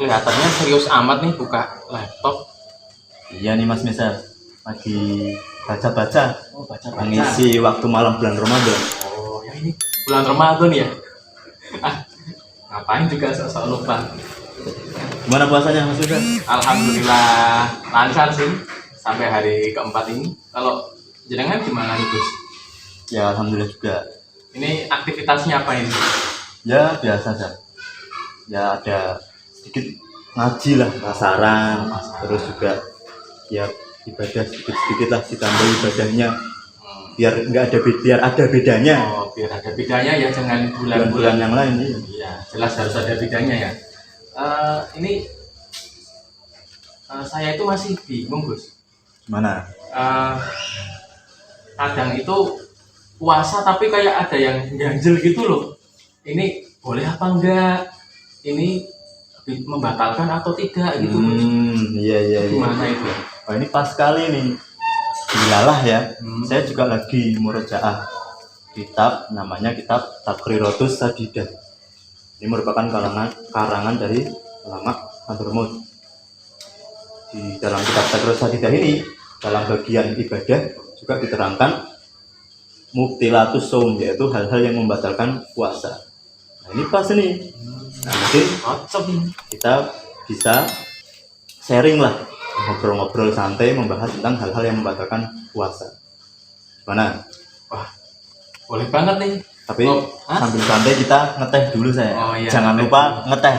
Kelihatannya serius amat nih buka laptop. Iya nih Mas Misal, lagi baca-baca, Oh, baca-baca. mengisi waktu malam bulan Ramadan. Oh, ya ini bulan Ramadan ya. Ah, ngapain juga sok-sok lupa. Gimana puasanya Mas Misal? Alhamdulillah lancar sih sampai hari keempat ini. Kalau jenengan gimana nih Gus? Ya Alhamdulillah juga. Ini aktivitasnya apa ini? Ya biasa saja. Ya ada sedikit ngaji lah, pasaran, terus juga ya ibadah sedikit-sedikit lah ditambah ibadahnya biar ada bedanya. Oh, biar ada bedanya ya dengan Bulan-bulan bulan-bulan yang lain iya. Iya, jelas harus ada bedanya ya. Ini saya itu masih bingung Gus. Mana? Eh, Kadang itu puasa tapi kayak ada yang ganjel gitu loh. Ini boleh apa enggak? Ini membatalkan atau tidak gitu Gus. Iya. Gimana itu? Oh, ini pas sekali nih. Dilalah ya. Saya Hmm. juga lagi murojaah kitab namanya kitab Taqriratus Sadidah. Ini merupakan karangan dari ulama Hadramut. Di dalam kitab Taqriratus Sadidah ini dalam bagian ibadah juga diterangkan mubtilatus shaum, yaitu hal-hal yang membatalkan puasa. Nah, ini pas nih. Nah, mungkin Cocok ini. kita bisa sharing lah, ngobrol-ngobrol santai membahas tentang hal-hal yang membatalkan puasa. Mana? Wah, boleh banget nih. Tapi Oh, hah? sambil santai kita ngeteh dulu saya. Oh, iya, Jangan ngeteh lupa dulu. ngeteh.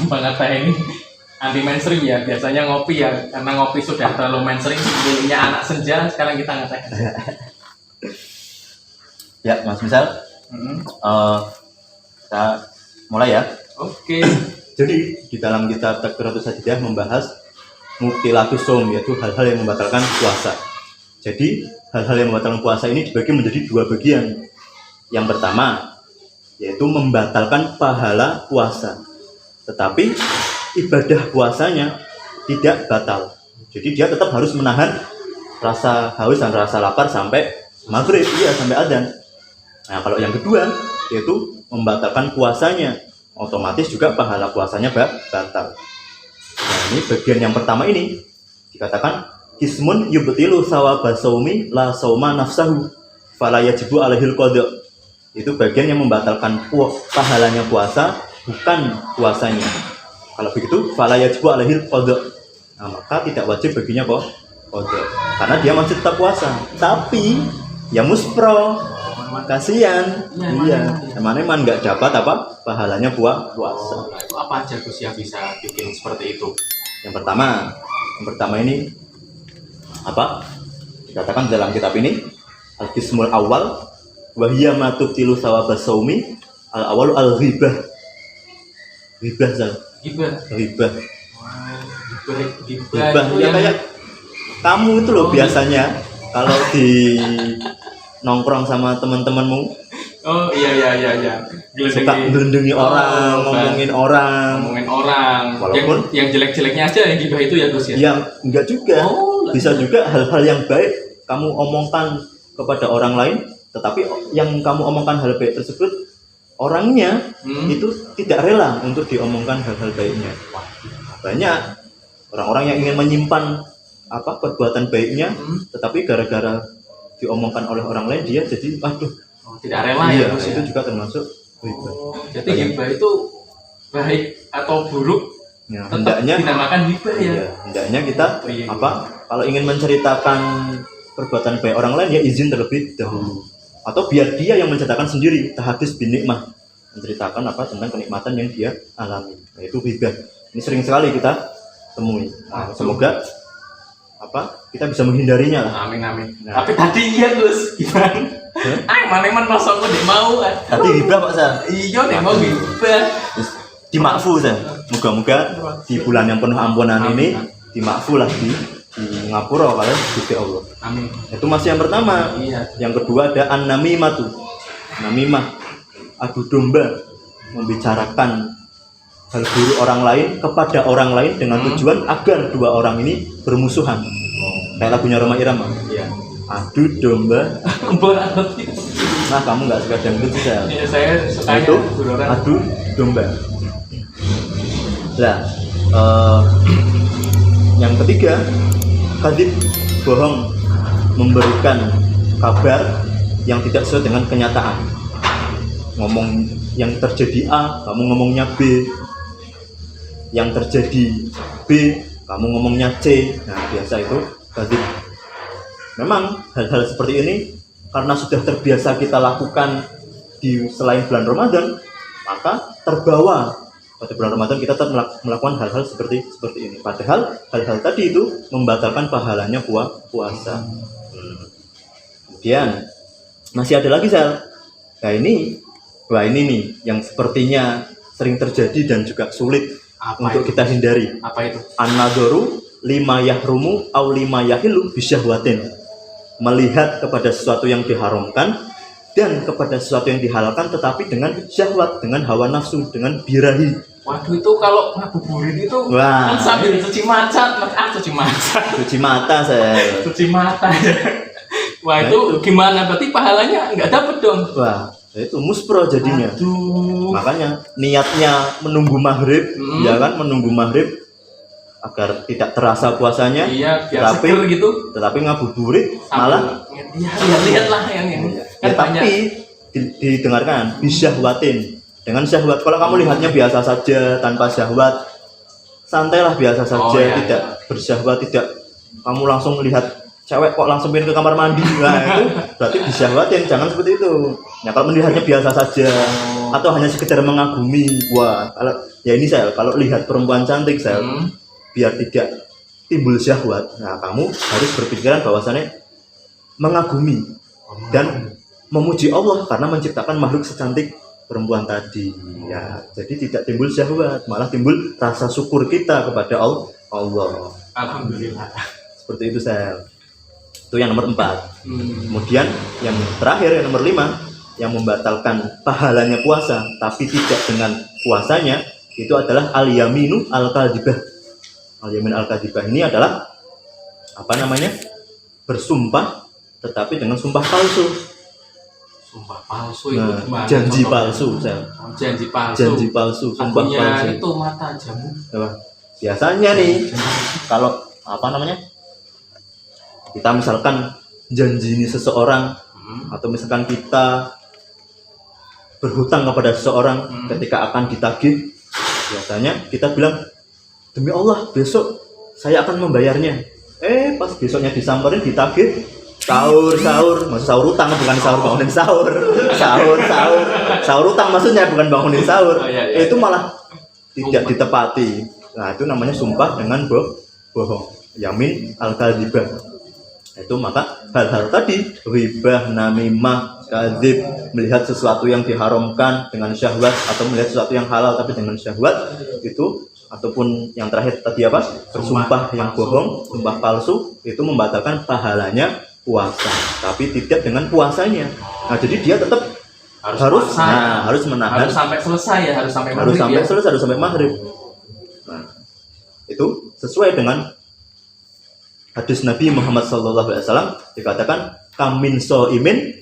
Banget ini anti mainstream ya, biasanya ngopi ya, karena ngopi sudah terlalu mainstream, dulunya anak senja, sekarang kita ngeteh. Ya, Mas Misal, Hmm. kita mulai ya. Oke. Jadi di dalam kitab Taqriratus Sadidah membahas mubtilatus shaum, yaitu hal-hal yang membatalkan puasa. Jadi hal-hal yang membatalkan puasa ini dibagi menjadi dua bagian. Yang pertama yaitu membatalkan pahala puasa, tetapi ibadah puasanya tidak batal. Jadi dia tetap harus menahan rasa haus dan rasa lapar sampai maghrib, sampai adzan. Nah kalau yang kedua yaitu membatalkan puasanya, otomatis juga pahala puasanya batal. Nah ini bagian yang pertama ini dikatakan kismun yubtilu sawaba shaumi la sauma nafsahu fala yajibu alaihil qada. Itu bagian yang membatalkan pahalanya puasa, bukan puasanya. Kalau begitu fala yajibu alaihil qada. Nah maka tidak wajib baginya qada, karena dia masih tetap puasa. Tapi ya muspro, kasihan. Iya, teman-teman nggak dapat apa pahalanya puasa. Oh, nah itu apa aja Gus yang bisa bikin seperti itu? Yang pertama ini apa? Dikatakan dalam kitab ini al-qismul awal wa hiya ma tubtilu sawabas shaumi al-awalu al-ghibah. Ghibah. Gibah. Ghibah. Gibah Ghibah itu ya yang kayak kamu itu loh biasanya kalau di nongkrong sama teman-temanmu oh iya. suka ngelindungi orang, ngomongin orang. Walaupun yang jelek-jeleknya aja yang gibah itu ya Gus ya. Yang enggak juga. Oh, Bisa juga hal-hal yang baik kamu omongkan kepada orang lain, tetapi yang kamu omongkan hal baik tersebut orangnya itu tidak rela untuk diomongkan hal-hal baiknya. Banyak orang-orang yang ingin menyimpan perbuatan baiknya, tetapi gara-gara diomongkan oleh orang lain dia jadi tidak rela ya Gus itu ya. juga termasuk ghibah. Jadi gibah itu baik atau buruk Ya, tetap hendaknya dinamakan gibah ya. iya, hendaknya kita Iya. kalau ingin menceritakan perbuatan baik orang lain ya izin terlebih dahulu, atau biar dia yang menceritakan sendiri, tahadus bin nikmah, menceritakan tentang kenikmatan yang dia alami. Nah, itu ghibah. Ini sering sekali kita temui. Nah, semoga kita bisa menghindarinya lah. Amin. Nah. Tapi tadi iya Gus, gimana? Mana masuk aku mau kan. Tadi ghibah Pak Sal. Iya deh mau gibah. Dimakfu Sal. Moga-moga di bulan yang penuh ampunan ini dimakfu lah di ngapura kalian Gusti Allah. Amin. Itu masih yang pertama. Iya. Yang kedua ada an-namimatu. Namimah, adu domba, membicarakan hal buruk orang lain kepada orang lain dengan tujuan agar dua orang ini bermusuhan. Kayak lagunya Roma Irama. Iya. Adu domba. Banget. Nah kamu nggak suka dangdut sih Sal. Iya, saya sukanya Itu buroran. adu domba. Nah, yang ketiga, kadzib, bohong, memberikan kabar yang tidak sesuai dengan kenyataan. Ngomong yang terjadi A, kamu ngomongnya B. Yang terjadi B, kamu ngomongnya C. Nah, biasa itu kadzib. Memang hal-hal seperti ini karena sudah terbiasa kita lakukan di selain bulan Ramadan, maka terbawa pada bulan Ramadan kita tetap melakukan hal-hal seperti ini. Padahal hal-hal tadi itu membatalkan pahalanya puasa. Kemudian masih ada lagi Sel. Nah ini nih yang sepertinya sering terjadi dan juga sulit untuk kita hindari. Apa itu? An-nadharu lima yahrumu aw lima yahilu bisyahwatin. Melihat kepada sesuatu yang diharamkan dan kepada sesuatu yang dihalalkan tetapi dengan syahwat, dengan hawa nafsu, dengan birahi. Waduh, itu kalau ngabuburit itu Wah, kan sambil cuci mata, cuci mata Sel. cuci mata. Wah, itu gimana? Berarti pahalanya nggak dapet dong. Wah, itu muspro jadinya. Aduh. Makanya niatnya menunggu maghrib, ya kan, menunggu maghrib agar tidak terasa puasanya. Iya, biar seger gitu. Tetapi ngabuburit malah ya lihat-lihatlah yang ini. Ya, tapi didengarkan bisyahwatin, dengan syahwat. Kalau kamu lihatnya biasa saja tanpa syahwat, santailah biasa saja, tidak bersyahwat, tidak kamu langsung melihat cewek kok langsung pindah ke kamar mandi. Nah, itu berarti disyahwatin, jangan seperti itu. Nah, kalau melihatnya biasa saja atau hanya sekedar mengagumi, wah, kalau ya ini saya kalau lihat perempuan cantik saya biar tidak timbul syahwat, nah kamu harus berpikiran bahwasannya mengagumi dan memuji Allah karena menciptakan makhluk secantik perempuan tadi. Ya, jadi tidak timbul syahwat, malah timbul rasa syukur kita kepada Allah. Alhamdulillah. Seperti itu saya. Itu yang nomor 4. Kemudian yang terakhir yang nomor 5 yang membatalkan pahalanya puasa tapi tidak dengan puasanya itu adalah al-yaminu al-kadhibah. Al-yamin al-kadhibah ini adalah apa namanya? Bersumpah tetapi dengan sumpah palsu. Sumpah palsu itu gimana? Janji palsu, janji palsu, sumpah palsu. Itu mata jamu. Biasanya nih kalau apa namanya? Kita misalkan janji ini seseorang atau misalkan kita berhutang kepada seseorang ketika akan ditagih, biasanya kita bilang demi Allah besok saya akan membayarnya. Pas besoknya disamperin ditagih sahur, maksud sahur utang bukan sahur bangunin sahur. Sahur utang maksudnya bukan bangunin sahur. Itu malah tidak ditepati. Nah, itu namanya sumpah dengan bohong. Yamin al-kadhibah. Itu maka hal-hal tadi ribah, namimah, kadzib, melihat sesuatu yang diharamkan dengan syahwat atau melihat sesuatu yang halal tapi dengan syahwat itu, ataupun yang terakhir tadi apa? Bersumpah yang bohong, sumpah palsu, itu membatalkan pahalanya puasa tapi tidak dengan puasanya. Nah, jadi dia tetap harus menahan, harus sampai selesai ya, harus sampai maghrib. Nah, itu sesuai dengan hadis Nabi Muhammad SAW dikatakan kamin so'imin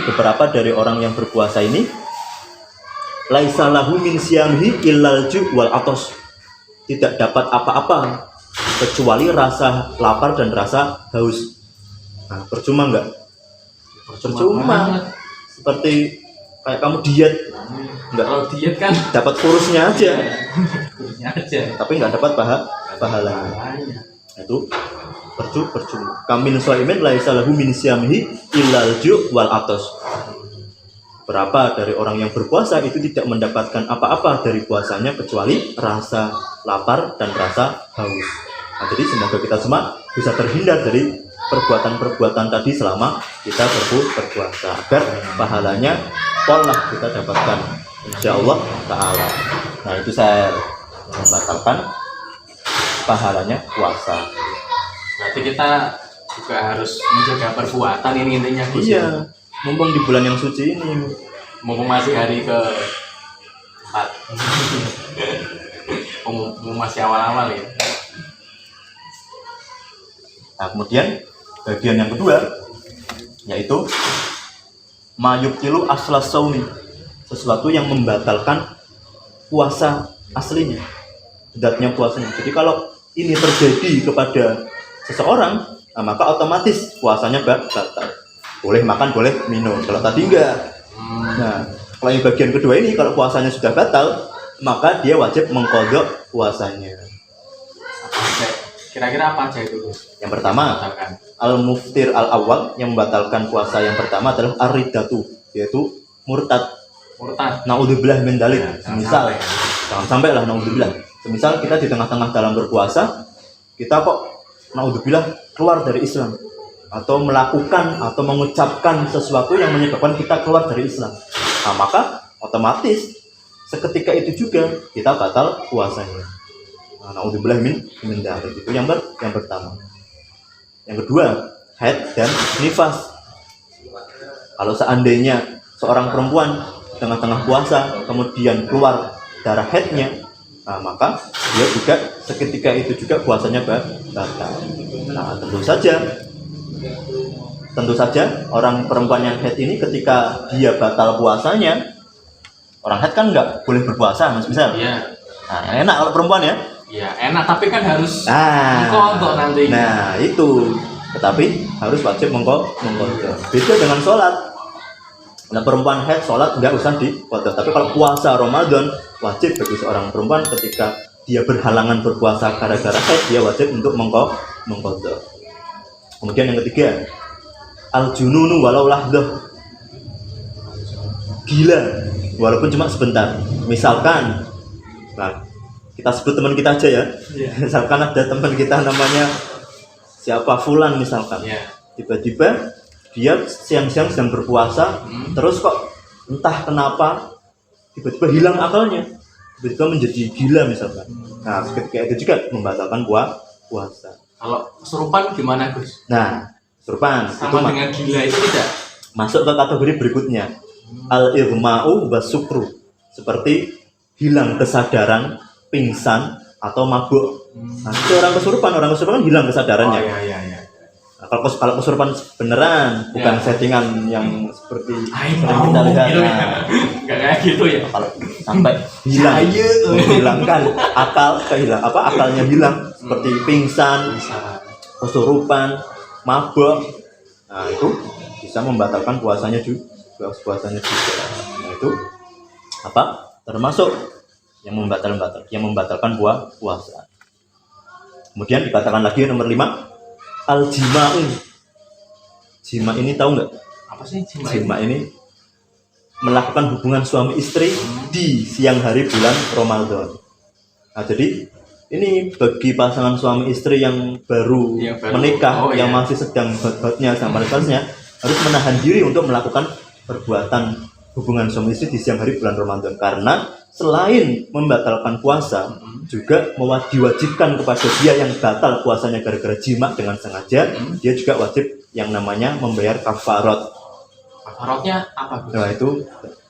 beberapa dari orang yang berpuasa ini laisa lahu min siyamihi illal ju' wal atos, tidak dapat apa-apa kecuali rasa lapar dan rasa haus. Nah, percuma enggak? Percuma. Seperti kayak kamu diet, enggak? Kalau diet kan dapat kurusnya aja. Tapi enggak dapat pahalanya. Itu percuma. Kamin so'imin laisa lahu min siyamihi illal ju' wal atos. Berapa dari orang yang berpuasa itu tidak mendapatkan apa-apa dari puasanya kecuali rasa lapar dan rasa haus. Nah, jadi semoga kita semua bisa terhindar dari perbuatan-perbuatan tadi selama kita berpuasa agar pahalanya pola kita dapatkan insyaallah ta'ala. Nah, itu saya membatalkan pahalanya puasa. Berarti kita juga harus menjaga perbuatan ini intinya, Gus. Iya, mumpung di bulan yang suci ini, mumpung masih hari ke-4. mumpung masih awal-awal ya. Nah, kemudian bagian yang kedua yaitu mayubtilu aslas saumi, sesuatu yang membatalkan puasa aslinya, zatnya puasanya. Jadi kalau ini terjadi kepada seseorang, nah, maka otomatis puasanya batal. Boleh makan, boleh minum. Kalau tadi enggak. Nah, kalau yang bagian kedua ini, kalau puasanya sudah batal, maka dia wajib mengqadha puasanya. Kira-kira apa aja itu, Gus? Yang pertama, Batalkan. al-muftir al-awwal, yang membatalkan puasa yang pertama adalah ar-riddatu, yaitu murtad. Murtad. Naudzubillah min dzalik. Ya, Semisal, jangan sampai lah naudzubillah. Semisal kita di tengah-tengah dalam berpuasa, kita kok naudzubillah keluar dari Islam, atau melakukan atau mengucapkan sesuatu yang menyebabkan kita keluar dari Islam. Nah, maka otomatis seketika itu juga kita batal puasanya. Nah, naudzubillah min dzalik. Itu yang pertama. Yang kedua, haid dan nifas. Kalau seandainya seorang perempuan tengah-tengah puasa kemudian keluar darah haidnya, nah, maka dia juga seketika itu juga puasanya batal. Nah, tentu saja orang perempuan yang haid ini ketika dia batal puasanya, orang haid kan nggak boleh berpuasa, Mas misal. Iya. Nah, enak kalau perempuan ya. Iya, enak, tapi kan harus Nah, mengqadha nanti. nah itu, tetapi harus wajib mengqadha. Beda dengan sholat. Nah, perempuan haid sholat nggak usah diqadha, tapi kalau puasa Ramadan wajib bagi seorang perempuan ketika dia berhalangan berpuasa gara-gara haid, dia wajib untuk mengqadha. Kemudian yang ketiga, al-jununu walau lahdah, gila walaupun cuma sebentar. Misalkan, nah, kita sebut teman kita aja ya. Iya. Misalkan ada teman kita namanya siapa, Fulan misalkan. Iya. Tiba-tiba dia siang-siang sedang berpuasa, terus kok entah kenapa tiba-tiba hilang akalnya, tiba-tiba menjadi gila misalkan. Nah, ketika itu juga membatalkan puasa. Kalau kesurupan gimana, Gus? Nah, kesurupan itu Sama dengan gila itu tidak? masuk ke kategori berikutnya, al-irma'u wasukru, seperti hilang kesadaran, pingsan atau mabuk. Nah, itu orang kesurupan kan hilang kesadarannya. Oh, iya. Nah, kalau kesurupan beneran, bukan Ya. settingan yang seperti Aing sering mau kita lihat. gitu ya. Nah, Nggak kayak gitu ya. kalau sampai hilang, menghilangkan akalnya hilang, seperti pingsan, Bisa. kesurupan, mabuk, nah itu bisa membatalkan puasanya juga. Nah, itu termasuk yang membatalkan puasa. Kemudian dibatalkan lagi nomor 5, al-jima'u. Jima ini tahu nggak? Apa sih jima? Jima ini melakukan hubungan suami istri di siang hari bulan Ramadan. Nah, jadi ini bagi pasangan suami istri yang baru menikah, yang masih sedang hot-hotnya sama nifasnya, harus menahan diri untuk melakukan perbuatan hubungan suami istri di siang hari bulan Ramadan, karena selain membatalkan puasa, juga diwajibkan kepada dia yang batal puasanya gara-gara jima dengan sengaja, dia juga wajib yang namanya membayar kafarat. Kafaratnya apa, Gus? Nah, itu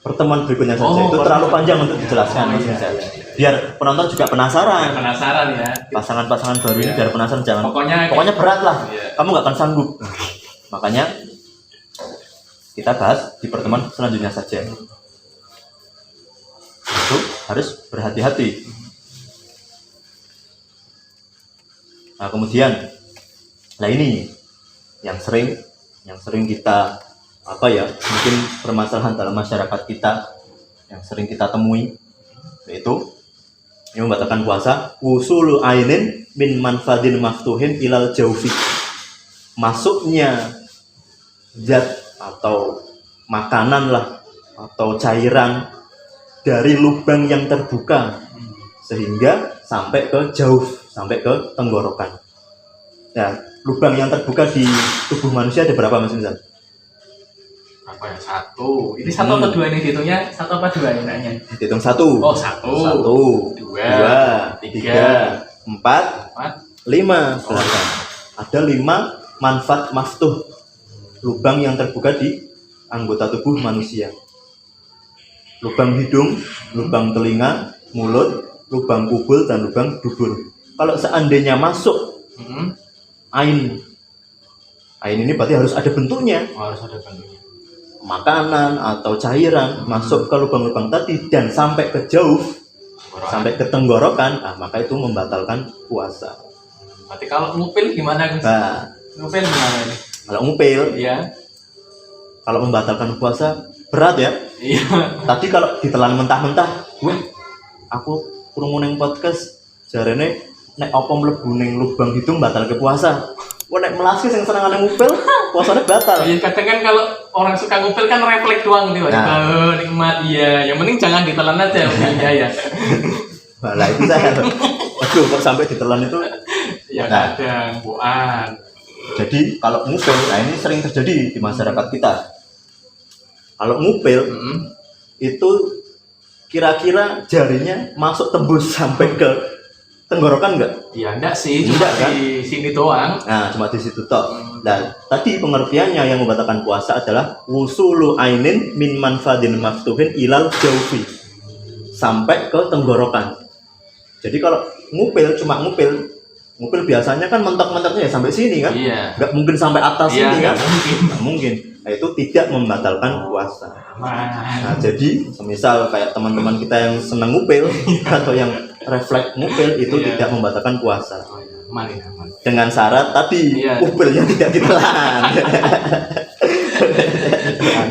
pertemuan berikutnya saja. Itu terlalu panjang untuk dijelaskan, Mas Rizal. Biar penonton juga penasaran. Penasaran ya. Pasangan-pasangan baru ini biar penasaran, jangan. Pokoknya berat lah. Iya. Kamu nggak akan sanggup. Makanya kita bahas di pertemuan selanjutnya saja. Itu harus berhati-hati. Nah, kemudian, nah ini yang sering kita mungkin permasalahan dalam masyarakat kita yang sering kita temui, yaitu yang membatalkan puasa, usulu ainin min manfadin maftuhin ilal jaufi, masuknya zat atau makanan lah atau cairan dari lubang yang terbuka sehingga sampai ke jauh, sampai ke tenggorokan. Nah, lubang yang terbuka di tubuh manusia ada berapa, Mas Misal? Apa ya? 1. Ini 1 atau 2 ini hitungnya? 1 apa 2 ini nanya? Hitung 1. Oh, 1. 1, 2, 3, 4, 5. Ada 5 manfaat maftuh, lubang yang terbuka di anggota tubuh manusia. Lubang hidung, lubang telinga, mulut, lubang kubul, dan lubang dubur. Kalau seandainya masuk ain ini berarti harus ada bentuknya. Harus ada bentuknya. Makanan atau cairan masuk ke lubang-lubang tadi dan sampai ke jauh, sampai ke tenggorokan, maka itu membatalkan puasa. Berarti kalau ngupil gimana Gus? Nah, Ngupil gimana ini? kalau ngupil, Iya. kalau membatalkan puasa berat ya. Iya. Tadi kalau ditelan mentah-mentah, aku krungu ning podcast jarene nek apa mlebu ning lubang hidung batal ke puasa. Wah nek melaski sing senengane ngupil, puasanya batal. Iya, kadang kan kalau orang suka ngupil kan refleks doang nih, Nah. nikmat iya. Yang penting jangan ditelan aja ngupilnya ya. Lah itu saya. Aduh kok sampai ditelan itu. Ya Nah. kadang buan. Jadi kalau ngupil, ini sering terjadi di masyarakat kita. Kalau ngupil itu kira-kira jarinya masuk tembus sampai ke tenggorokan enggak? Ya enggak sih, cuma Enggak, kan? di sini doang. Nah, cuma di situ tok. Nah, tadi pengertiannya yang membatalkan puasa adalah wusulu ainin min manfadin maftuhin ilal jaufi. Sampai ke tenggorokan. Jadi kalau ngupil cuma ngupil biasanya kan mentok-mentoknya ya sampai sini kan? Iya. Nggak mungkin sampai atas Iya, sini kan? nggak mungkin. Nggak mungkin. Nah, itu tidak membatalkan puasa. Aman. Nah, jadi semisal kayak teman-teman kita yang senang ngupil atau yang refleks ngupil itu Iya. tidak membatalkan puasa. Oh, iya. Aman ya, aman. Dengan syarat tadi Iya. ngupilnya tidak ditelan.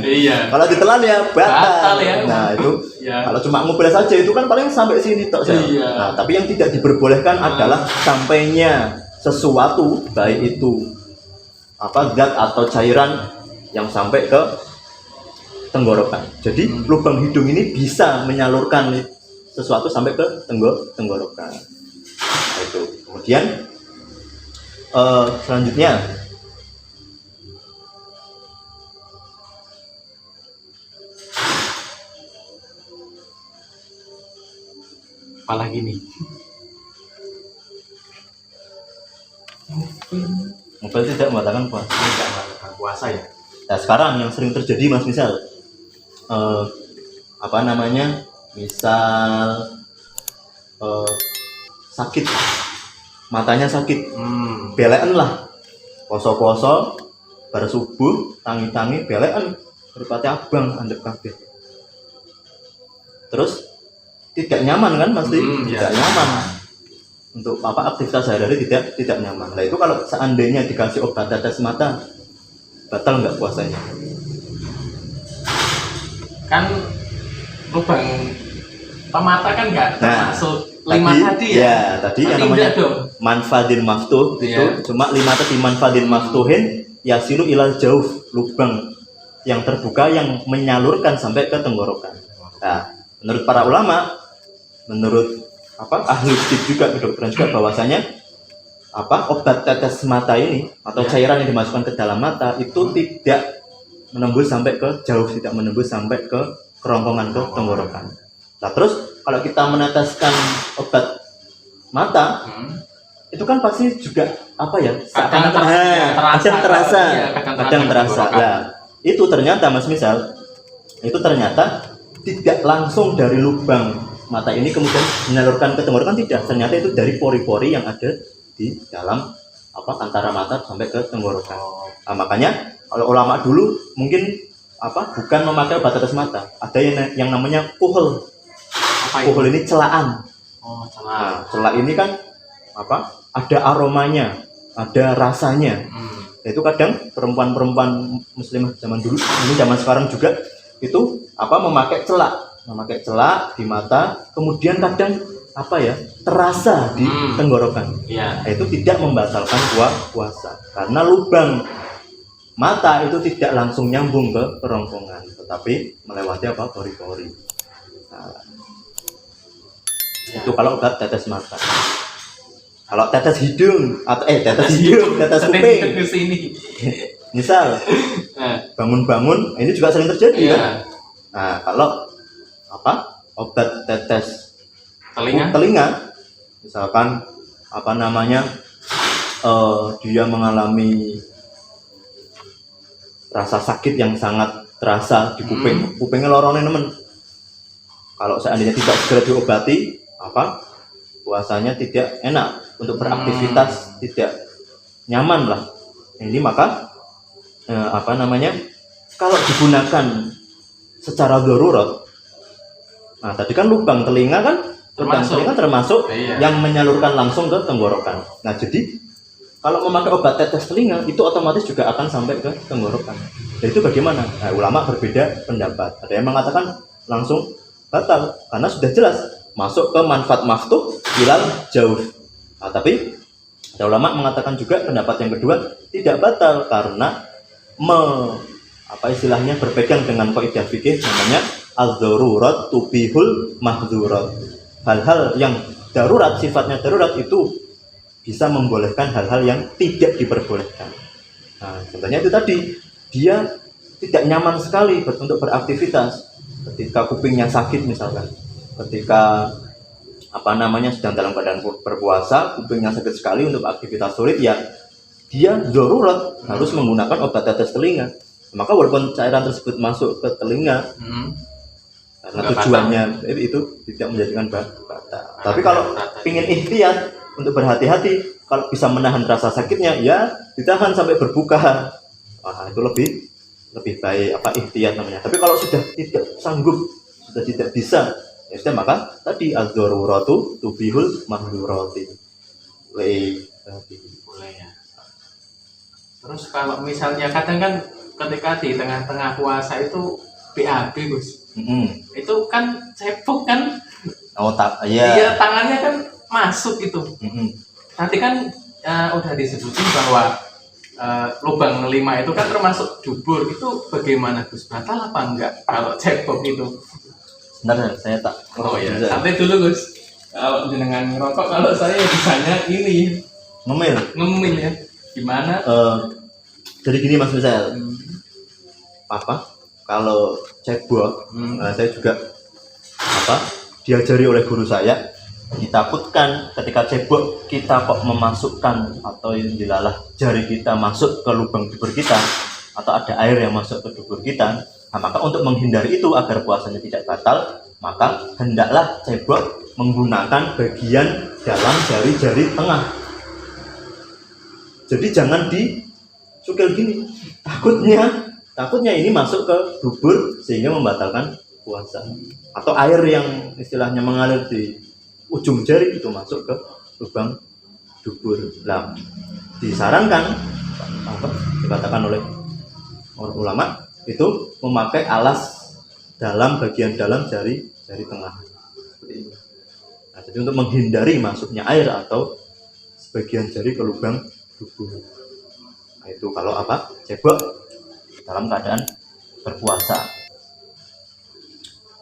Iya. Kalau ditelan ya batal. Batal ya. Nah, itu Ya. kalau cuma ngupil saja itu kan paling sampai sini tok. Sel. Iya. Nah, tapi yang tidak diperbolehkan adalah sampainya sesuatu baik itu zat atau cairan yang sampai ke tenggorokan. Jadi lubang hidung ini bisa menyalurkan sesuatu sampai ke tenggorokan. Nah, itu. Kemudian selanjutnya Apalagi nih. ngupil tidak membatalkan puasa. Enggak melakukan puasa ya. Nah sekarang yang sering terjadi mas misal misal sakit matanya sakit belekan lah poso-poso bar subuh tangi-tangi belekan berpati abang andep kabeh terus tidak nyaman kan pasti tidak nyaman untuk aktivitas sehari-hari tidak nyaman. Nah itu kalau seandainya dikasih obat tetes mata batal nggak puasanya? Kan lubang mata kan nggak termasuk lima tadi ya. Ya tadi yang namanya manfadin maftuh itu cuma 5 tadi manfadin maftuhin yasilu ilal jauh lubang yang terbuka yang menyalurkan sampai ke tenggorokan. Nah menurut para ulama, menurut ahli juga kedokteran juga bahwasanya obat tetes mata ini atau cairan yang dimasukkan ke dalam mata itu tidak menembus sampai ke jauh, tidak menembus sampai ke kerongkongan ke tenggorokan. Nah terus kalau kita meneteskan obat mata itu kan pasti juga kadang terasa. Nah itu ternyata mas misal itu ternyata tidak langsung dari lubang mata ini kemudian menyalurkan ke tenggorokan, tidak, ternyata itu dari pori-pori yang ada di dalam antara mata sampai ke tenggorokan. Nah, makanya kalau ulama dulu mungkin bukan memakai obat tetes mata, ada yang namanya kuhul. Kuhul ini celaan. Nah, celak ini kan ada aromanya, ada rasanya. Itu kadang perempuan-perempuan muslimah zaman dulu, ini zaman sekarang juga itu memakai celak di mata, kemudian kadang terasa di tenggorokan. Nah, itu tidak membatalkan puasa karena lubang mata itu tidak langsung nyambung ke kerongkongan, tetapi melewati pori-pori. Nah, itu kalau obat tetes mata. Kalau tetes hidung atau tetes kuping. Misal bangun-bangun, ini juga sering terjadi kan? Nah, kalau obat tetes telinga misalkan dia mengalami rasa sakit yang sangat terasa di kuping, kupingnya lorone nemen. Kalau seandainya tidak segera diobati, puasanya tidak enak untuk beraktivitas, tidak nyaman lah. Ini maka kalau digunakan secara darurat. Nah, tadi kan lubang telinga kan Termasuk. termasuk Iya. yang menyalurkan langsung ke tenggorokan. Nah, jadi kalau memakai obat tetes telinga itu otomatis juga akan sampai ke tenggorokan. Dan itu bagaimana? Nah, ulama berbeda pendapat. Ada yang mengatakan langsung batal karena sudah jelas masuk ke manfaat maftuh ilal jauh. Nah, tapi ada ulama mengatakan juga pendapat yang kedua tidak batal karena istilahnya berpegang dengan kaidah fikih namanya az-zarurat tubihul mahdzurat. Hal-hal yang darurat, sifatnya darurat itu bisa membolehkan hal-hal yang tidak diperbolehkan. Nah, contohnya itu tadi, dia tidak nyaman sekali untuk beraktivitas ketika kupingnya sakit misalkan, ketika sedang dalam keadaan berpuasa, kupingnya sakit sekali untuk aktivitas sulit, ya dia darurat harus menggunakan obat tetes telinga. Maka walaupun cairan tersebut masuk ke telinga, karena tujuannya itu tidak menjadikan batal. Tapi kalau ingin ikhtiar untuk berhati-hati, kalau bisa menahan rasa sakitnya, ya ditahan sampai berbuka. Wah, itu lebih baik ikhtiar namanya. Tapi kalau sudah tidak sanggup, sudah tidak bisa, ya sudah, maka tadi az-daruratu tubihul mahdurati. Boleh ya. Terus kalau misalnya kadang kan ketika di tengah-tengah puasa itu BAB, Gus. Itu kan cebok kan. Iya, tangannya kan masuk itu. Tadi kan udah disebutin bahwa lubang 5 itu kan termasuk dubur. Itu bagaimana, Gus? Batal apa enggak kalau cebok itu? Sebentar, saya tak. Oh ya, sampai dulu, Gus. Kalau jenengan ngerokok, kalau saya bisanya ini ngemil ya. Gimana? Jadi gini Mas Misal, kalau cebok, saya juga diajari oleh guru saya, ditakutkan ketika cebok kita kok memasukkan atau dilalah jari kita masuk ke lubang dubur kita, atau ada air yang masuk ke dubur kita. Nah, maka untuk menghindari itu agar puasanya tidak batal, maka hendaklah cebok menggunakan bagian dalam jari-jari tengah. Jadi jangan disukil gini, takutnya ini masuk ke dubur sehingga membatalkan puasa, atau air yang istilahnya mengalir di ujung jari itu masuk ke lubang dubur. Nah, disarankan dikatakan oleh ulama itu memakai alas dalam bagian dalam jari tengah. Nah, jadi untuk menghindari masuknya air atau sebagian jari ke lubang dubur. Nah, itu kalau cebok dalam keadaan berpuasa.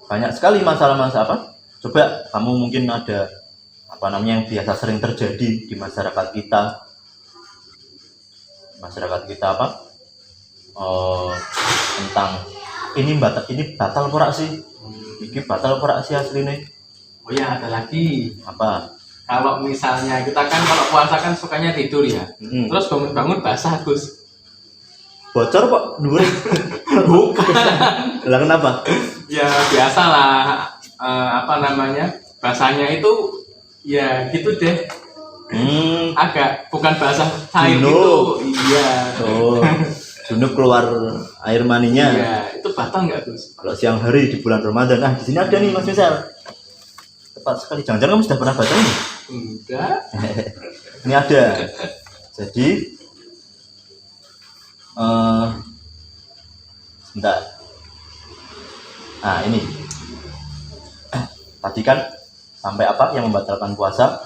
Banyak sekali masalah-masalah coba kamu mungkin ada yang biasa sering terjadi di masyarakat kita tentang ini batal ora sih, ini batal ora sih aslinya. Oh ya, ada lagi. Apa? Kalau misalnya kita kan kalau puasa kan sukanya tidur ya, terus bangun-bangun basah, Gus. Bocor kok dhuwur. Bukan. Lah kenapa? Ya biasalah basahnya itu ya gitu deh. Agak bukan basah cair gitu. Iya. Oh. Junub keluar air maninya. Iya, itu batal nggak, Gus? Kalau siang hari di bulan Ramadan. Di sini ada nih Mas Misal. Tepat sekali. Jangan-jangan kamu sudah pernah baca ini? Enggak. Ini ada. Jadi sebentar. Nah, ini. Tadi kan sampai yang membatalkan puasa?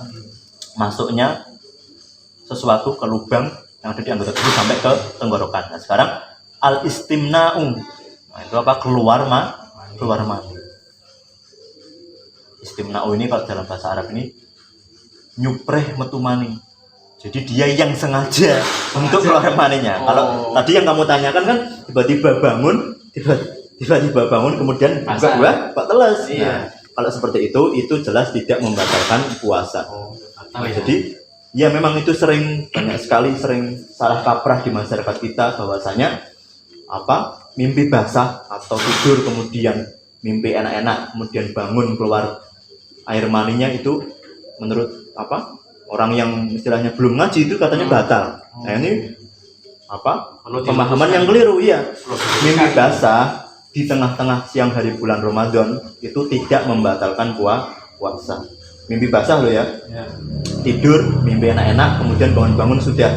Masuknya sesuatu ke lubang yang ada di anggota tubuh sampai ke tenggorokan. Nah, sekarang al-istimna'u. Nah, itu keluar mani. Istimna'u ini kalau dalam bahasa Arab ini nyupreh metu mani. Jadi dia yang sengaja untuk keluar maninya. Kalau tadi yang kamu tanyakan kan tiba-tiba bangun kemudian buka teles. Iya. Nah, kalau seperti itu jelas tidak membatalkan puasa. Jadi ya memang itu banyak sekali salah kaprah di masyarakat kita bahwasanya mimpi basah atau tidur kemudian mimpi enak-enak kemudian bangun keluar air maninya itu menurut orang yang istilahnya belum ngaji itu katanya batal. Nah, ini pemahaman yang keliru. Iya, mimpi basah di tengah-tengah siang hari bulan Ramadan itu tidak membatalkan puasa. Mimpi basah loh ya. Ya. Tidur mimpi enak-enak kemudian bangun-bangun sudah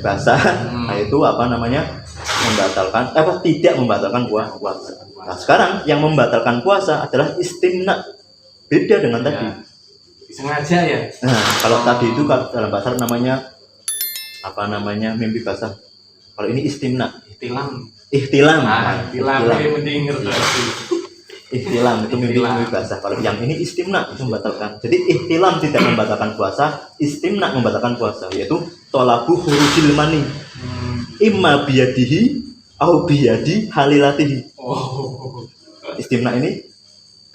basah. Nah itu apa namanya, membatalkan tidak membatalkan puasa. Nah sekarang yang membatalkan puasa adalah istimna, beda dengan tadi. Ya. Sengaja ya. Nah kalau tadi itu dalam bahasa Arab namanya apa namanya, mimpi basah. Kalau ini istimna, Ihtilam. ihtilam. Ihtilam ini mending ngerti. Ihtilam itu mimpi basah. Kalau yang ini istimna itu membatalkan. Jadi ihtilam tidak membatalkan puasa, istimna membatalkan puasa, yaitu tolabu hurujil mani imma biyadihi au biyadi halilatihi. Oh. Istimna ini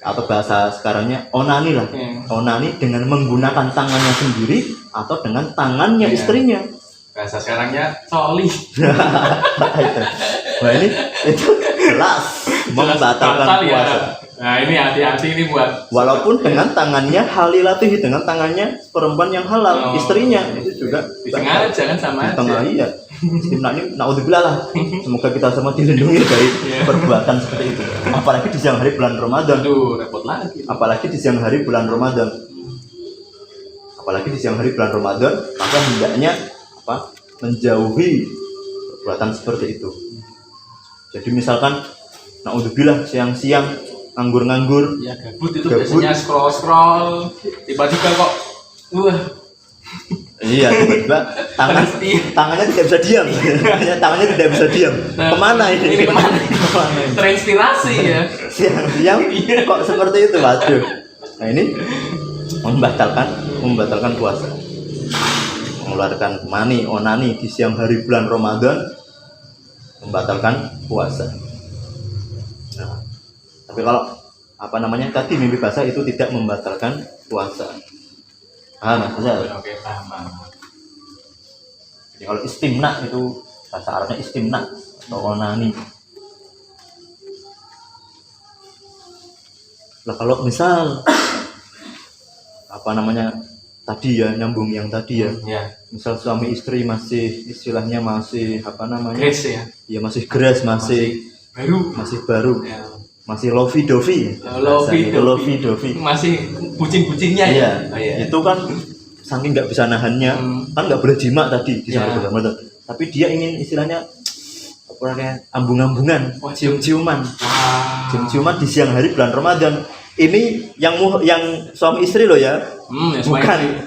atau bahasa sekarangnya onani lah. Onani dengan menggunakan tangannya sendiri atau dengan tangannya istrinya. Bahasa sekarangnya coli. Wah ini itu jelas membatalkan puasa. Nah ini hati-hati ini buat. Walaupun dengan tangannya halilatihi, dengan tangannya perempuan yang halal, istrinya itu juga disengaja kan sama aja. Iya. Istimna ini naudzubillah lah. Semoga kita semua dilindungi dari perbuatan seperti itu. Apalagi di siang hari bulan Ramadan. Aduh, repot lagi. Apalagi di siang hari bulan Ramadan. Apalagi di siang hari bulan Ramadan, maka hendaknya menjauhi perbuatan seperti itu. Jadi misalkan naudzubillah siang-siang nganggur-nganggur, ya gabut itu biasanya scroll tiba-tiba kok iya tiba-tiba tangannya tidak bisa diam. Tangannya tidak bisa diam. Kemana ini? Kemana? Terinspirasi ya. Siang-siang kok seperti itu, waduh. Nah ini membatalkan puasa, mengeluarkan mani onani di siang hari bulan Ramadan, membatalkan puasa. Nah, tapi kalau tadi mimpi basah itu tidak membatalkan puasa. Oke, paham. Jadi kalau istimna itu bahasa Arabnya istimna atau onani. Lah kalau misal tadi ya, nyambung yang tadi ya. Misal suami istri masih istilahnya masih Grace ya. Ya masih grace, masih baru. Ya. Masih lovey-dovey. Lovey-dovey. Masih bucin-bucinnya ya. Iya. Itu kan saking nggak bisa nahannya, kan nggak boleh jima tadi di sana Ramadan. Tapi dia ingin istilahnya ambung-ambungan, cium-ciuman. Cium-ciuman di siang hari bulan Ramadan. Ini yang suami istri loh ya.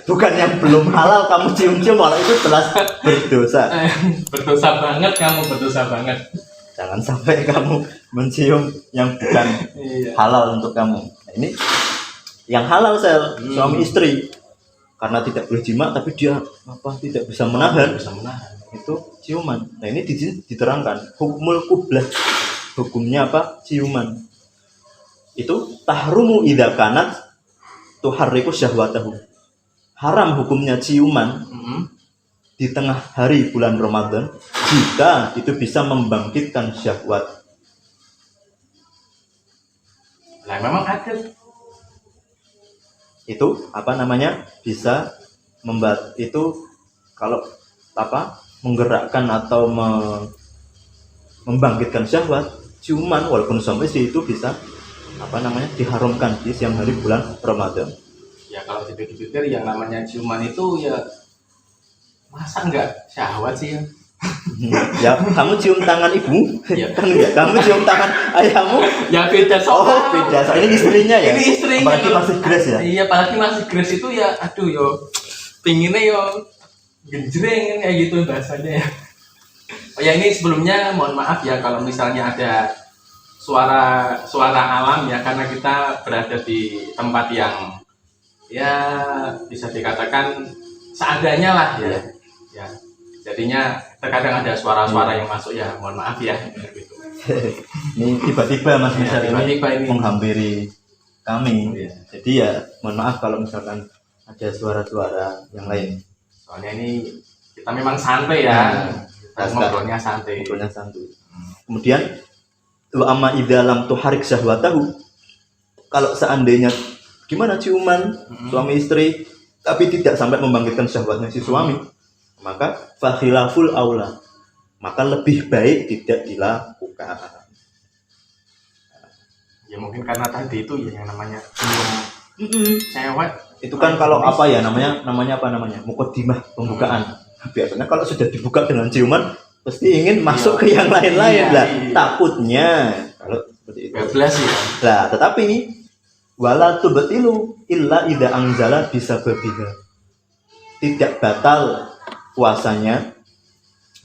Bukan yang belum halal kamu cium-cium, malah itu jelas berdosa. Berdosa banget. Jangan sampai kamu mencium yang bukan halal untuk kamu. Nah, ini yang halal suami istri, karena tidak boleh jima tapi dia tidak bisa menahan. Itu ciuman. Nah ini diterangkan hukmul qublah, hukumnya ciuman itu tahrumu idza kanat tuharriku syahwatahu. Haram hukumnya ciuman di tengah hari bulan Ramadan jika itu bisa membangkitkan syahwat. Nah, memang ada itu bisa itu kalau menggerakkan atau membangkitkan syahwat. Ciuman walaupun suami istri itu bisa diharamkan di siang hari bulan Ramadan. Ya kalau dipikir-pikir yang namanya ciuman itu ya masa enggak syahwat sih ya? Ya kamu cium tangan ibu, kan enggak? Kamu cium tangan ayahmu? Ya beda soal. Oh beda soal. Ini istrinya ya? Ini istrinya. Apalagi masih grace ya? Iya apalagi masih grace itu ya, aduh yo, pinginnya yo genjreng kayak gitu bahasanya ya. Oh ya ini sebelumnya mohon maaf ya kalau misalnya ada suara alam ya, karena kita berada di tempat yang ya bisa dikatakan seadanya lah ya. Ya jadinya terkadang ada suara-suara yang masuk ya, mohon maaf ya gitu. Ini tiba-tiba Mas Misal ini menghampiri kami. Jadi ya mohon maaf kalau misalkan ada suara-suara yang lain. Soalnya ini kita memang santai ya. Ngobrolnya santai. Kemudian wa amma idza lam tuharik syahwatahu, kalau seandainya gimana ciuman suami istri tapi tidak sampai membangkitkan syahwatnya si suami, maka fa khilaful aula, maka lebih baik tidak dilakukan. Ya mungkin karena tadi itu ya yang namanya Cewek. Itu kan kalau apa ya namanya mukodimah pembukaan. Biasanya kalau sudah dibuka dengan ciuman pasti ingin masuk ke yang lain-lain lah. Takutnya kalau seperti itu. Bablas ya. Nah, tetapi wala tubtilu illa idza anzala bisababiha. Tidak batal puasanya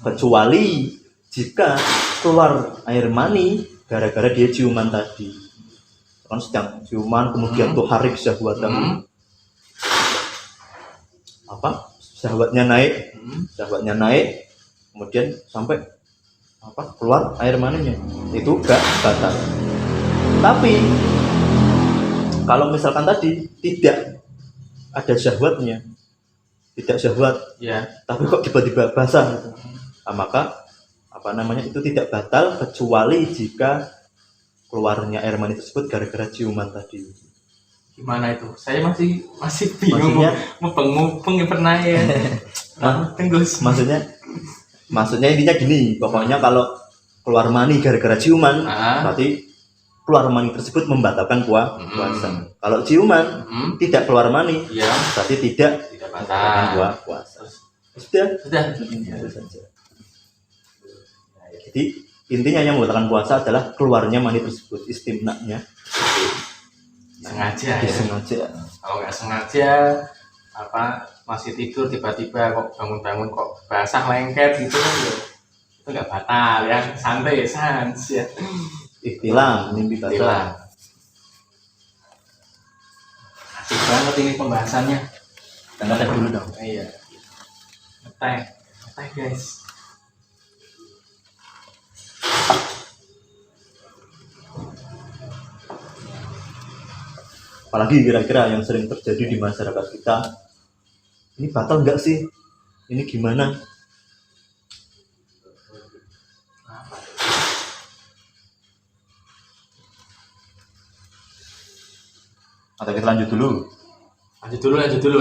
kecuali jika keluar air mani gara-gara dia ciuman tadi. Kan sedang ciuman kemudian tuh harik syahwatan. Apa? Syahwatnya naik, kemudian sampai keluar air maninya. Itu gak batal. Tapi kalau misalkan tadi tidak ada syahwatnya, tidak syahwat, Ya. tapi kok tiba-tiba basah gitu. Nah, maka itu tidak batal kecuali jika keluarnya air mani tersebut gara-gara ciuman tadi. Gimana itu? Saya masih bingung. Mupeng yang pernah ya. Tenggus. Maksudnya intinya gini, pokoknya kalau keluar mani gara-gara ciuman, berarti keluar mani tersebut membatalkan puasa. Kalau ciuman tidak keluar mani, berarti tidak membatalkan puasa. Sudah. Itu saja. Jadi intinya yang membatalkan puasa adalah keluarnya mani tersebut, istimna'nya. Sengaja ya. Disengaja. Kalau nggak sengaja masih tidur tiba-tiba kok bangun-bangun kok basah lengket gitu kan ya. Itu nggak batal ya, santai sans ya. Ihtilam, mimpi basah. Asik banget ini pembahasannya. Kita ngetek dulu dong. Iya. Ngetek guys. Apalagi kira-kira yang sering terjadi di masyarakat kita, ini batal nggak sih? Ini gimana? Atau kita lanjut dulu? Lanjut dulu.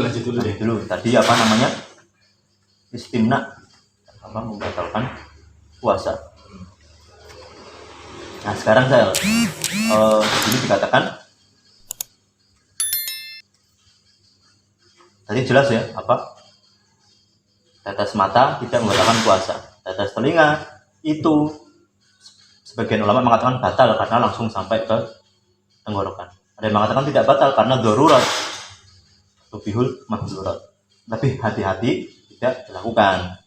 Tadi istimna, membatalkan puasa. Nah sekarang saya ini dikatakan tadi jelas ya tetes mata tidak membatalkan puasa. Tetes telinga itu sebagian ulama mengatakan batal karena langsung sampai ke tenggorokan. Ada yang mengatakan tidak batal karena darurat, tubihul mahzurat. Tapi hati-hati tidak dilakukan.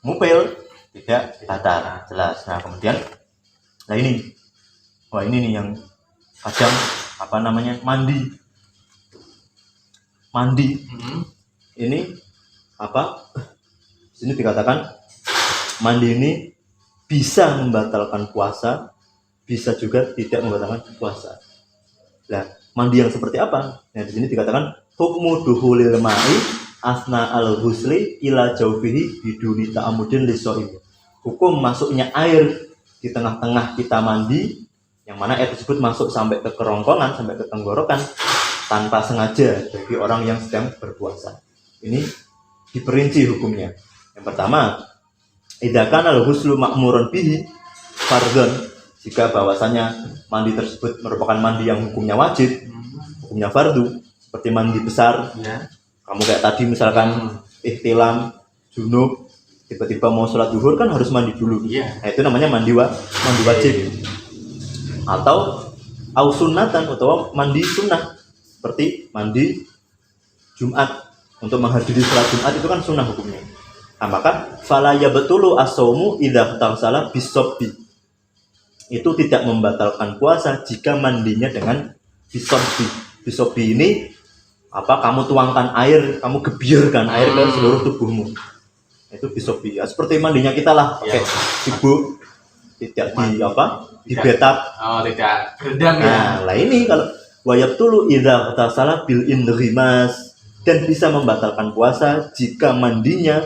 Mupil tidak batal, jelas. Nah kemudian, ini nih yang kadang mandi. Ini sini dikatakan mandi ini bisa membatalkan puasa, bisa juga tidak membatalkan puasa. Nah, mandi yang seperti apa? Nah, di sini dikatakan hukmu duhulil ma'i asna al-husli ila jaufihi biduni ta'amudin liso'im. Hukum masuknya air di tengah-tengah kita mandi, yang mana air tersebut masuk sampai ke kerongkongan, sampai ke tenggorokan tanpa sengaja bagi orang yang sedang berpuasa. Ini diperinci hukumnya. Yang pertama, idza kana al-huslu ma'murun bihi fardhon, jika bahwasanya mandi tersebut merupakan mandi yang hukumnya wajib, hukumnya fardu, seperti mandi besar. Kamu kayak tadi misalkan ihtilam, junub, tiba-tiba mau sholat zuhur kan harus mandi dulu. Nah, itu namanya mandi wajib. Atau sunnatan, atau mandi sunnah, seperti mandi Jumat. Untuk menghadiri sholat Jumat itu kan sunnah hukumnya. Nah, maka fala yabtulu as-shaumu idza taghsala bis-sabbi. Itu tidak membatalkan puasa jika mandinya dengan bisobi. Bisobi ini kamu tuangkan air, kamu gebiarkan air ke seluruh tubuhmu. Itu bisobi. Ya, seperti mandinya kita lah, pakai sibuk, tidak di betap. Tidak berendam ya. Nah, ini kalau wayabtulu idza taghsala bil indrimas, dan bisa membatalkan puasa jika mandinya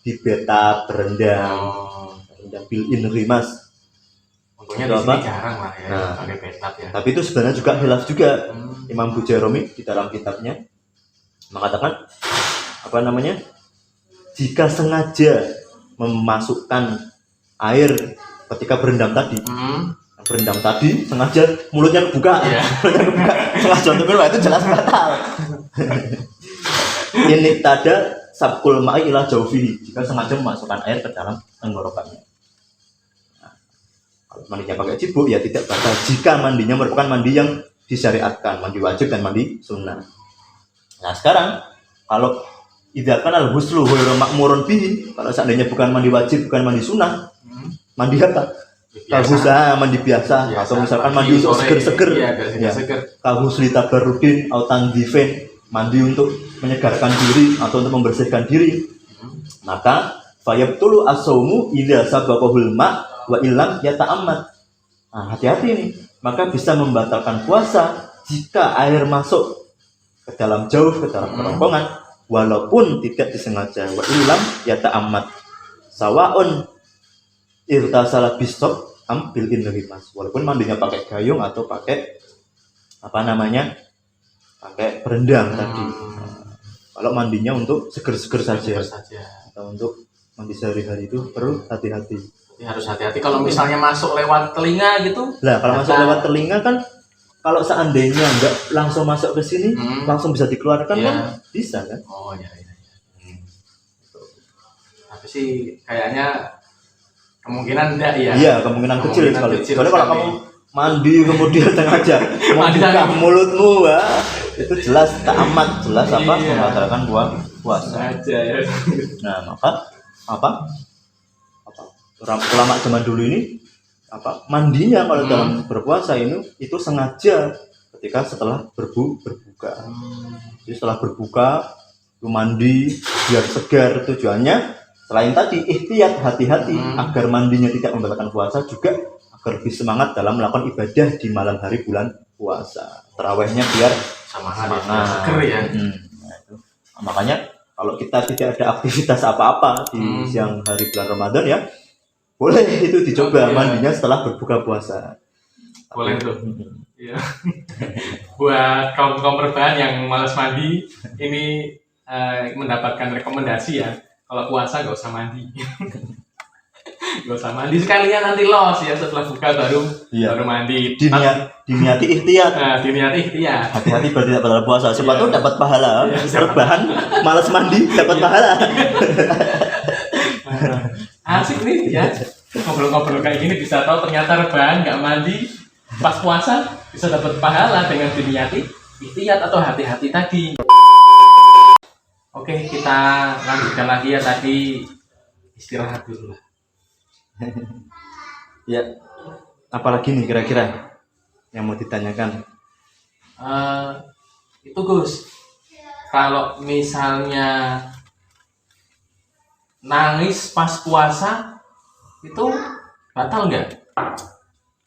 di betap, berendam. Berendam bil indrimas. Untungnya di sini jarang lah ya, pakai betap ya. Tapi itu sebenarnya juga khilaf juga. Imam Bujaromi di dalam kitabnya mengatakan jika sengaja memasukkan air ketika berendam tadi, berendam tadi sengaja mulutnya kebuka, Iya. mulutnya kebuka sengaja untuk minum, itu jelas batal. Ini tada sabkul ma'i ila jaufihi, jika sengaja memasukkan air ke dalam tenggorokannya. Nah, kalau mandinya pakai cibuk ya tidak batal jika mandinya merupakan mandi yang disyariatkan, mandi wajib dan mandi sunnah. Nah sekarang kalau idza kana al-ghuslu ghairu ma'murun bihi, kalau seandainya bukan mandi wajib, bukan mandi sunnah, mandi apa? Kahusah, mandi biasa, atau misalkan mandi untuk seger-seger, ya, seger. kahusli tabarrudin atau tanzifin, mandi untuk menyegarkan diri atau untuk membersihkan diri, maka fayabtulu as-saumu idza sabaqahul ma' wa illam yata'ammad. Nah, hati-hati nih, maka bisa membatalkan puasa jika air masuk ke dalam jauh, ke dalam kerongkongan, walaupun tidak disengaja. Wa illam yata'ammad sawaun irtasala bisok ambil inrimas, walaupun mandinya pakai gayung atau pakai pakai berendam tadi. Kalau mandinya untuk seger-seger saja atau untuk mandi sehari-hari itu perlu hati-hati. Ya, harus hati-hati kalau misalnya masuk lewat telinga gitu. Nah kalau masuk lewat telinga kan, kalau seandainya nggak langsung masuk ke sini, langsung bisa dikeluarkan kan bisa kan? Oh ya. Tapi sih kayaknya kemungkinan enggak ya. Iya, kemungkinan kecil sekali. Soalnya kalau kamu mandi kemudian sengaja membuka mulutmu, itu jelas tak amat, jelas membatalkan puasa. Sengaja ya. Nah, maka ulama zaman dulu ini mandinya kalau dalam berpuasa itu sengaja ketika setelah berbuka. Jadi setelah berbuka itu mandi biar segar, tujuannya selain tadi ihtiyat, hati-hati agar mandinya tidak membatalkan puasa, juga agar lebih semangat dalam melakukan ibadah di malam hari bulan puasa. Tarawihnya biar semangat. Seger ya. Nah, itu. Nah, makanya kalau kita tidak ada aktivitas apa-apa di siang hari bulan Ramadan ya, boleh itu dicoba mandinya setelah berbuka puasa. Boleh tuh. Iya. Buat kaum rebahan yang malas mandi, ini mendapatkan rekomendasi ya. Kalau puasa nggak usah mandi. Nggak usah mandi sekalian, nanti los ya setelah buka baru mandi. Diniati ihtiyat. Nah, diniati ihtiyat. Hati-hati biar tidak batal puasa. Siapa tahu dapat pahala. Rebahan malas mandi dapat pahala. Asik nih ya. Ngobrol-ngobrol kayak gini bisa tahu ternyata rebahan nggak mandi pas puasa bisa dapat pahala dengan diniati ihtiyat atau hati-hati tadi. Oke, kita lanjutkan lagi ya, tadi istirahat dulu lah. Ya, apalagi nih kira-kira yang mau ditanyakan? Itu Gus, kalau misalnya nangis pas puasa itu batal nggak?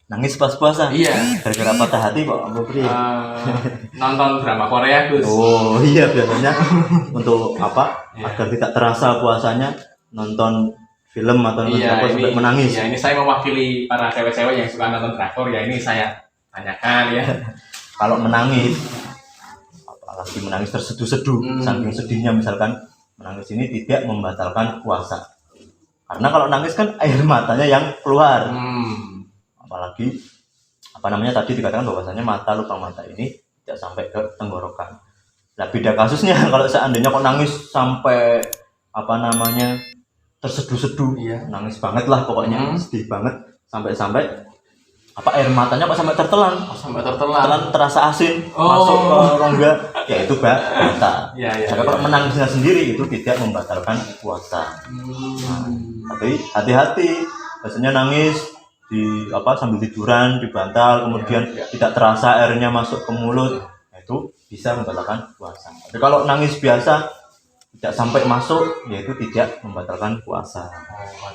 Nangis pas puasa? Iya. Gara-gara patah hati kok, Mbak Pri? Nonton drama Korea Gus. Oh iya, biasanya untuk apa? Agar tidak terasa puasanya, nonton film atau nonton apa sampai menangis. Iya, ini saya mewakili para cewek-cewek yang suka nonton drakor ya, ini saya tanyakan ya. Kalau menangis, apalagi menangis terseduh-seduh, saking sedihnya misalkan, menangis ini tidak membatalkan puasa. Karena kalau nangis kan air matanya yang keluar. Apalagi tadi dikatakan bahwasanya mata, lubang mata ini tidak sampai ke tenggorokan. Nah beda kasusnya kalau seandainya kok nangis sampai terseduh-seduh, nangis banget lah pokoknya, sedih banget sampai air matanya kok sampai tertelan, terasa asin masuk ke rongga, ya itu batal. Tapi kalau menangisnya sendiri itu tidak membatalkan puasa. Tapi hati-hati, biasanya nangis sambil tiduran di bantal, kemudian tidak terasa airnya masuk ke mulut, itu bisa membatalkan puasa. Tapi kalau nangis biasa tidak sampai masuk, yaitu tidak membatalkan puasa.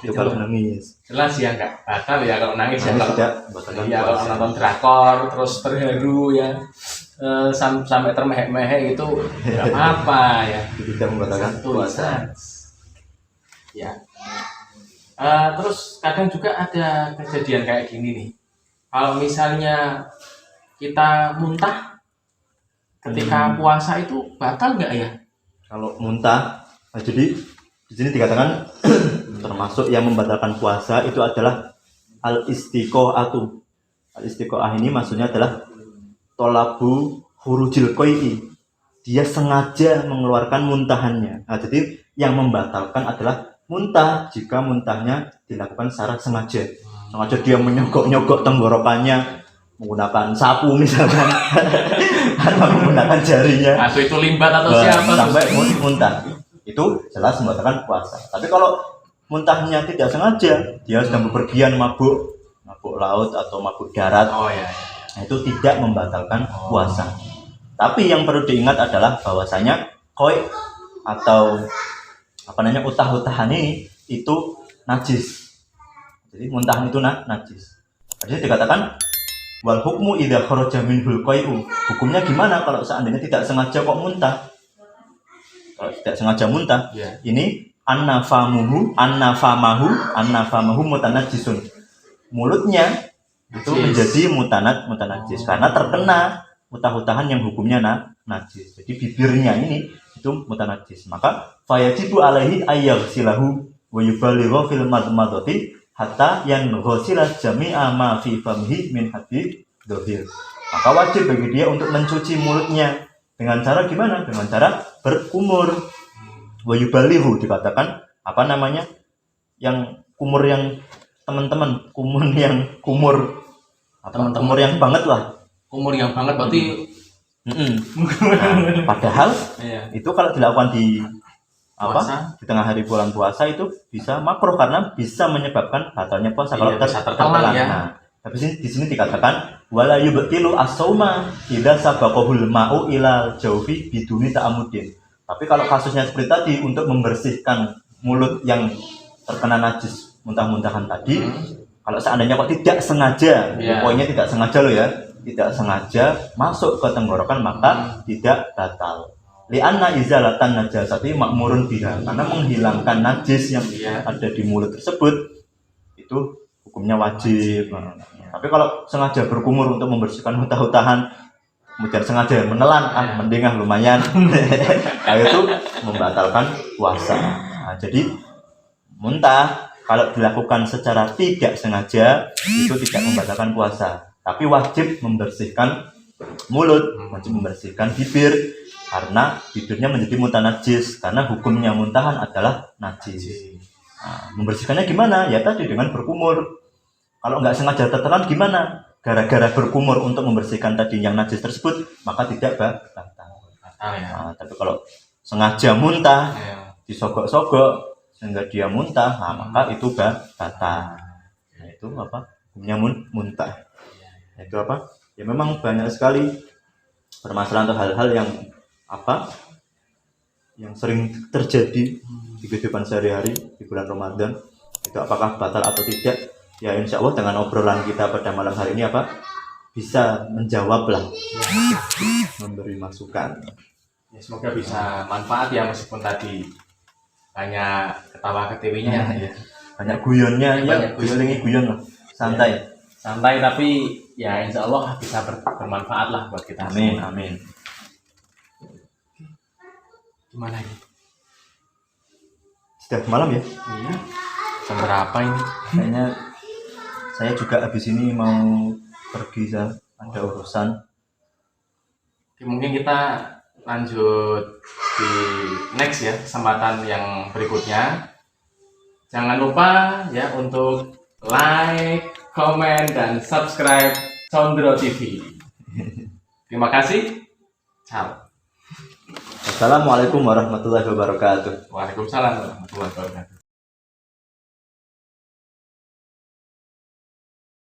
Itu kalau nangis. Jelas ya nggak batal ya kalau nangis ya. Tidak membatalkan puasa. Kalau nonton drakor terus terharu ya, sampai termehek-mehek itu nggak apa-apa ya. Tidak membatalkan puasa. Ya. Terus kadang juga ada kejadian kayak gini nih. Kalau misalnya kita muntah ketika puasa itu batal nggak ya? Kalau muntah, jadi di sini dikatakan termasuk yang membatalkan puasa itu adalah al-istiqo'atu, Al-istiqoah ini maksudnya adalah tolabu hurujil qai'i. Dia sengaja mengeluarkan muntahannya. Nah, jadi yang membatalkan adalah muntah jika muntahnya dilakukan secara sengaja. Sengaja dia menyogok-nyogok tenggorokannya menggunakan sapu misalkan atau menggunakan jarinya. Atau itu limbat atau siapa? Sampai muntah. Itu jelas membatalkan puasa. Tapi kalau muntahnya tidak sengaja, dia sedang bepergian mabuk laut atau mabuk darat, Oh ya. nah itu tidak membatalkan puasa. Tapi yang perlu diingat adalah bahwasanya koi atau utah-utahan ini itu najis. Jadi muntahan itu najis. Jadi dikatakan wal hukmu idza kharaja minhul qai'u. Hukumnya gimana kalau seandainya tidak sengaja kok muntah? Kalau tidak sengaja muntah, ini annafamahu mutanajjisun. Mulutnya itu menjadi mutanajjis karena terkena utah-utahan yang hukumnya najis. Jadi bibirnya ini itu mutanajjis. Maka fayajibu alaihi ayyaghsilahu wa yubaligha fil madmadati hatta yanghsila jami'a ma fi famhi min hadid dhahir. Maka wajib bagi dia untuk mencuci mulutnya dengan cara gimana? Dengan cara berkumur. Wa yubalighu dikatakan yang kumur yang teman-teman, kumur yang banget lah. Umur yang banget berarti Nah, padahal itu kalau dilakukan di di tengah hari bulan puasa itu bisa makruh karena bisa menyebabkan batalnya puasa kalau tertelan. Nah, tapi di sini dikatakan wala yubtilu as-sauma idza sabaqahul ma'u ila jawfi biduni ta'amudin. Tapi kalau kasusnya seperti tadi untuk membersihkan mulut yang terkena najis muntah-muntahan tadi, kalau seandainya kok tidak sengaja, poinnya tidak sengaja loh ya, tidak sengaja masuk ke tenggorokan maka tidak batal. Li'anna izalatan najasati makmurun biha, karena menghilangkan najis yang ada di mulut tersebut itu hukumnya wajib. Tapi kalau sengaja berkumur untuk membersihkan hutah-hutahan, kemudian sengaja menelan, mending lumayan, itu membatalkan puasa. Nah, jadi muntah kalau dilakukan secara tidak sengaja itu tidak membatalkan puasa, tapi wajib membersihkan mulut, wajib membersihkan bibir karena bibirnya menjadi mutanajis karena hukumnya muntahan adalah najis. Nah, membersihkannya gimana? Ya tadi dengan berkumur. Kalau nggak sengaja tertelan gimana? Gara-gara berkumur untuk membersihkan tadi yang najis tersebut maka tidak batal. Nah, tapi kalau sengaja muntah, disogok-sogok sehingga dia muntah, maka itu batal. Nah, itu hukumnya muntah. Itu ya memang banyak sekali permasalahan atau hal-hal yang sering terjadi di kehidupan sehari-hari di bulan Ramadan. Itu apakah batal atau tidak? Ya insya Allah dengan obrolan kita pada malam hari ini bisa menjawab lah, memberi masukan. Ya, semoga bisa manfaat ya, meskipun tadi banyak ketawa ketiwinya banyak guyonnya, guyon lah, santai tapi ya insya Allah bisa bermanfaat lah buat kita. Amin semua. Amin. Gimana ini? Sudah malam ya? Iya. Jam berapa ini? Kayaknya saya juga habis ini mau pergi, ada urusan. Oke, mungkin kita lanjut di next ya, kesempatan yang berikutnya. Jangan lupa ya untuk like, comment, dan subscribe Condro TV. Terima kasih. Ciao. Assalamualaikum warahmatullahi wabarakatuh. Waalaikumsalam warahmatullahi wabarakatuh.